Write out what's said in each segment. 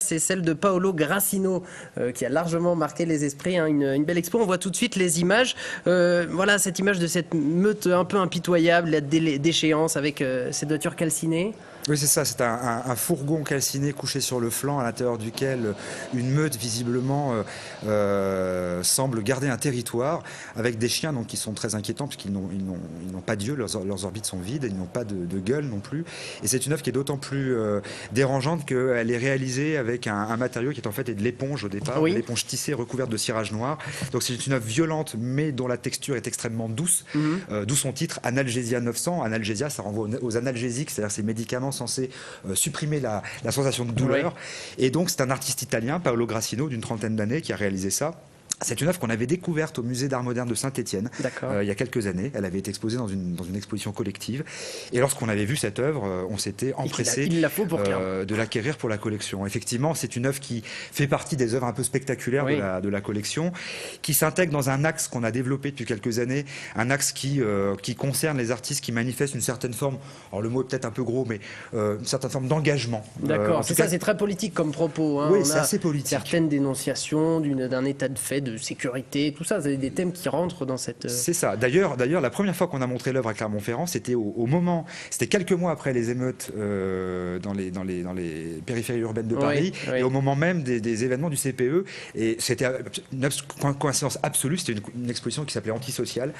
c'est celle de Paolo Grassino, qui a largement marqué les esprits, hein. Une belle expo. On voit tout de suite les images. Voilà, cette image de cette meute un peu impitoyable, la déchéance avec cette voiture calcinée. Oui, c'est ça, c'est un fourgon calciné couché sur le flanc, à l'intérieur duquel une meute visiblement semble garder un territoire, avec des chiens donc, qui sont très inquiétants, puisqu'ils n'ont pas d'yeux, leurs orbites sont vides, ils n'ont pas de gueule non plus. Et c'est une œuvre qui est d'autant plus dérangeante qu'elle est réalisée avec un matériau qui est en fait de l'éponge au départ, Oui. de l'éponge tissée recouverte de cirage noir. Donc c'est une œuvre violente, mais dont la texture est extrêmement douce, d'où son titre Analgesia 900. Analgesia, ça renvoie aux analgésiques, c'est-à-dire ces médicaments censé supprimer la sensation de douleur. Oui. Et donc c'est un artiste italien, Paolo Grassino, d'une 30aine d'années, qui a réalisé ça. C'est une œuvre qu'on avait découverte au musée d'art moderne de Saint-Étienne il y a quelques années. Elle avait été exposée dans une exposition collective. Et lorsqu'on avait vu cette œuvre, on s'était empressé de l'acquérir pour la collection. Effectivement, c'est une œuvre qui fait partie des œuvres un peu spectaculaires de la collection, qui s'intègre dans un axe qu'on a développé depuis quelques années, un axe qui concerne les artistes qui manifestent une certaine forme, alors le mot est peut-être un peu gros, mais une certaine forme d'engagement. D'accord, c'est ça, c'est très politique comme propos. Hein. Oui, c'est assez politique. Certaines dénonciations d'un état de fait, de sécurité, tout ça, c'est des thèmes qui rentrent dans cette... C'est ça. D'ailleurs, la première fois qu'on a montré l'œuvre à Clermont-Ferrand, c'était au moment, c'était quelques mois après les émeutes dans les périphéries urbaines de Paris, et au moment même des événements du CPE. Et c'était une coïncidence absolue, c'était une exposition qui s'appelait Antisocial.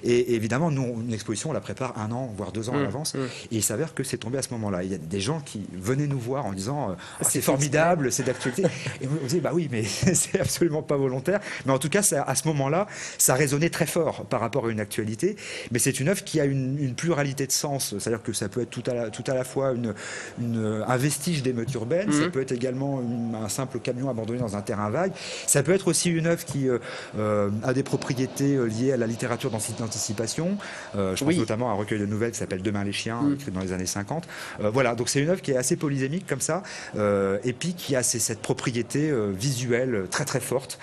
Et évidemment, nous, une exposition, on la prépare 1 an, voire 2 ans à l'avance. Et il s'avère que c'est tombé à ce moment-là. Il y a des gens qui venaient nous voir en disant c'est formidable, c'est d'actualité. Et on disait bah oui, mais c'est absolument pas volontaire. Mais en tout cas, à ce moment-là, ça résonnait très fort par rapport à une actualité. Mais c'est une œuvre qui a une pluralité de sens. C'est-à-dire que ça peut être tout à la fois un vestige d'émeute urbaine, ça peut être également un simple camion abandonné dans un terrain vague. Ça peut être aussi une œuvre qui a des propriétés liées à la littérature d'anticipation. Je pense notamment à un recueil de nouvelles qui s'appelle Demain les chiens, écrit dans les années 50. Voilà, donc c'est une œuvre qui est assez polysémique comme ça, et puis qui a cette propriété visuelle très très forte.